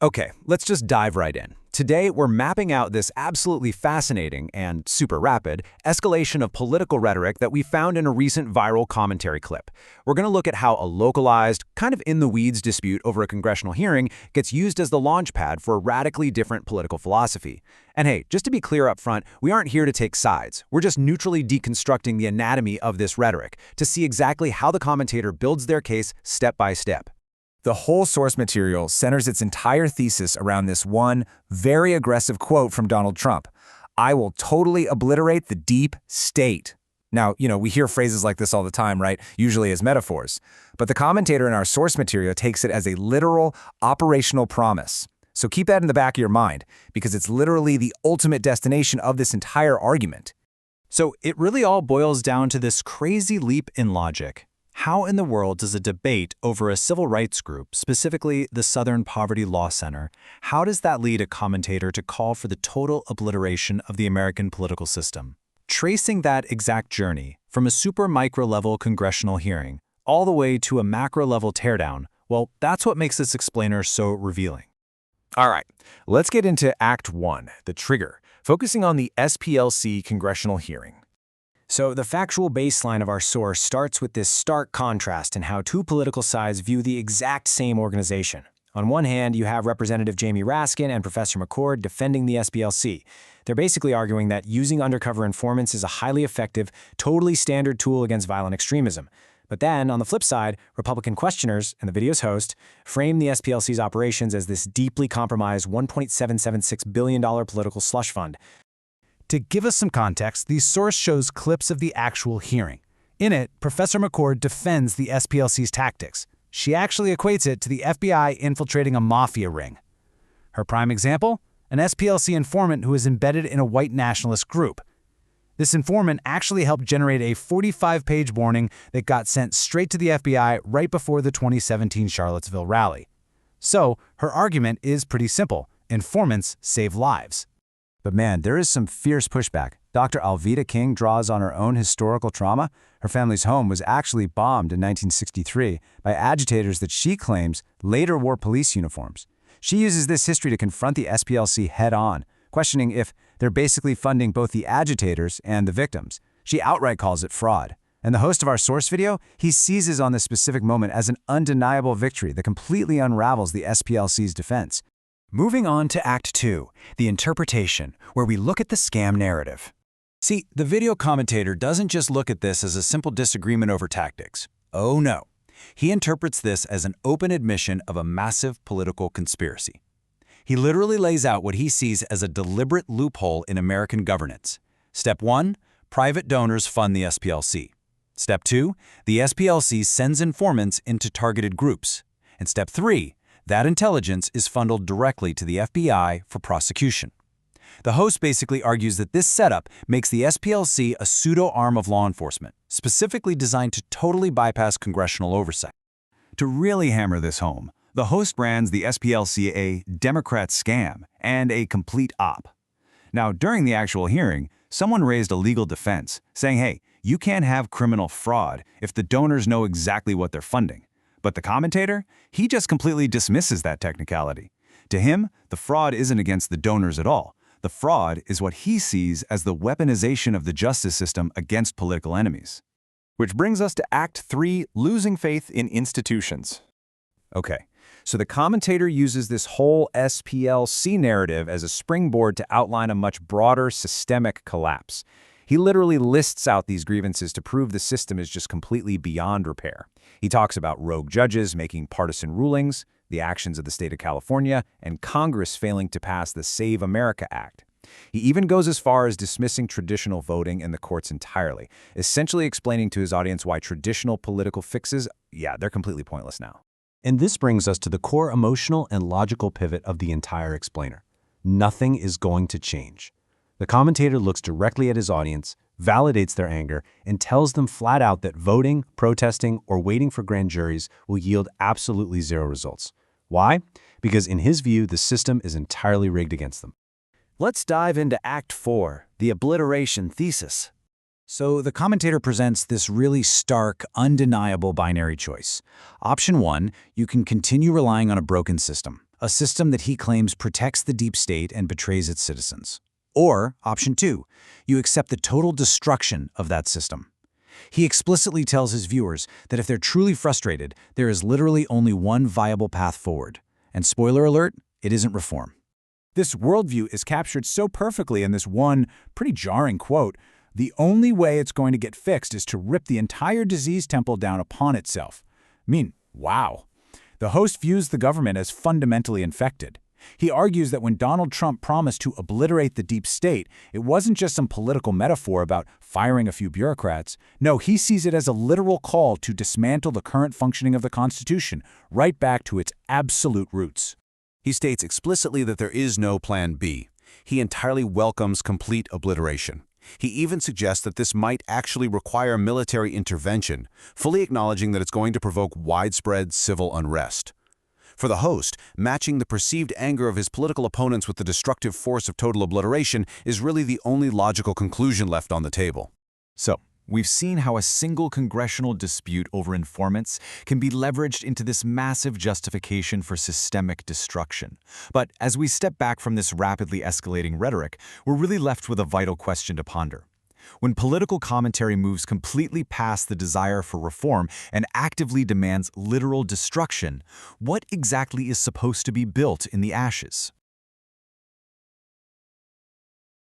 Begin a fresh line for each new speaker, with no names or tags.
Okay, let's just dive right in. Today, we're mapping out this absolutely fascinating and super rapid escalation of political rhetoric that we found in a recent viral commentary clip. We're going to look at how a localized, kind of in-the-weeds dispute over a congressional hearing gets used as the launchpad for a radically different political philosophy. And hey, just to be clear up front, we aren't here to take sides. We're just neutrally deconstructing the anatomy of this rhetoric to see exactly how the commentator builds their case step by step.
The whole source material centers its entire thesis around this one, very aggressive quote from Donald Trump: "I will totally obliterate the deep state." Now, we hear phrases like this all the time, right? Usually as metaphors. But the commentator in our source material takes it as a literal, operational promise. So keep that in the back of your mind, because it's literally the ultimate destination of this entire argument.
So it really all boils down to this crazy leap in logic. How in the world does a debate over a civil rights group, specifically the Southern Poverty Law Center, how does that lead a commentator to call for the total obliteration of the American political system? Tracing that exact journey from a super micro-level congressional hearing all the way to a macro-level teardown, well, that's what makes this explainer so revealing.
All right, let's get into Act 1, the trigger, focusing on the SPLC congressional hearing.
So the factual baseline of our source starts with this stark contrast in how two political sides view the exact same organization. On one hand, you have Representative Jamie Raskin and Professor McCord defending the SPLC. They're basically arguing that using undercover informants is a highly effective, totally standard tool against violent extremism. But then, on the flip side, Republican questioners and the video's host frame the SPLC's operations as this deeply compromised $1.776 billion political slush fund.
To give us some context, the source shows clips of the actual hearing. In it, Professor McCord defends the SPLC's tactics. She actually equates it to the FBI infiltrating a mafia ring. Her prime example? An SPLC informant who is embedded in a white nationalist group. This informant actually helped generate a 45-page warning that got sent straight to the FBI right before the 2017 Charlottesville rally. So, her argument is pretty simple. Informants save lives.
But man, there is some fierce pushback. Dr. Alveda King draws on her own historical trauma. Her family's home was actually bombed in 1963 by agitators that she claims later wore police uniforms. She uses this history to confront the SPLC head-on, questioning if they're basically funding both the agitators and the victims. She outright calls it fraud. And the host of our source video, he seizes on this specific moment as an undeniable victory that completely unravels the SPLC's defense.
Moving on to Act 2, the interpretation, where we look at the scam narrative. See, the video commentator doesn't just look at this as a simple disagreement over tactics. Oh no. He interprets this as an open admission of a massive political conspiracy. He literally lays out what he sees as a deliberate loophole in American governance. Step 1, private donors fund the SPLC. Step 2, the SPLC sends informants into targeted groups. And Step 3, that intelligence is funneled directly to the FBI for prosecution. The host basically argues that this setup makes the SPLC a pseudo-arm of law enforcement, specifically designed to totally bypass congressional oversight.
To really hammer this home, the host brands the SPLC a Democrat scam and a complete op. Now, during the actual hearing, someone raised a legal defense, saying, hey, you can't have criminal fraud if the donors know exactly what they're funding. But the commentator, he just completely dismisses that technicality. To him, the fraud isn't against the donors at all. The fraud is what he sees as the weaponization of the justice system against political enemies.
Which brings us to Act 3, losing faith in institutions.
Okay, so the commentator uses this whole SPLC narrative as a springboard to outline a much broader systemic collapse. He literally lists out these grievances to prove the system is just completely beyond repair. He talks about rogue judges making partisan rulings, the actions of the state of California, and Congress failing to pass the Save America Act. He even goes as far as dismissing traditional voting in the courts entirely, essentially explaining to his audience why traditional political fixes, they're completely pointless now.
And this brings us to the core emotional and logical pivot of the entire explainer. Nothing is going to change. The commentator looks directly at his audience, validates their anger, and tells them flat out that voting, protesting, or waiting for grand juries will yield absolutely zero results. Why? Because in his view, the system is entirely rigged against them.
Let's dive into Act 4, the obliteration thesis.
So the commentator presents this really stark, undeniable binary choice. Option 1, you can continue relying on a broken system.
a system that he claims protects the deep state and betrays its citizens. Or, option 2, you accept the total destruction of that system. He explicitly tells his viewers that if they're truly frustrated, there is literally only one viable path forward. And spoiler alert, it isn't reform.
This worldview is captured so perfectly in this one pretty jarring quote: "The only way it's going to get fixed is to rip the entire disease temple down upon itself." I mean, wow. The host views the government as fundamentally infected. He argues that when Donald Trump promised to obliterate the deep state, it wasn't just some political metaphor about firing a few bureaucrats. No, he sees it as a literal call to dismantle the current functioning of the Constitution, right back to its absolute roots.
He states explicitly that there is no Plan B. He entirely welcomes complete obliteration. He even suggests that this might actually require military intervention, fully acknowledging that it's going to provoke widespread civil unrest. For the host, matching the perceived anger of his political opponents with the destructive force of total obliteration is really the only logical conclusion left on the table.
So, we've seen how a single congressional dispute over informants can be leveraged into this massive justification for systemic destruction. But as we step back from this rapidly escalating rhetoric, we're really left with a vital question to ponder. When political commentary moves completely past the desire for reform and actively demands literal destruction, what exactly is supposed to be built in the ashes?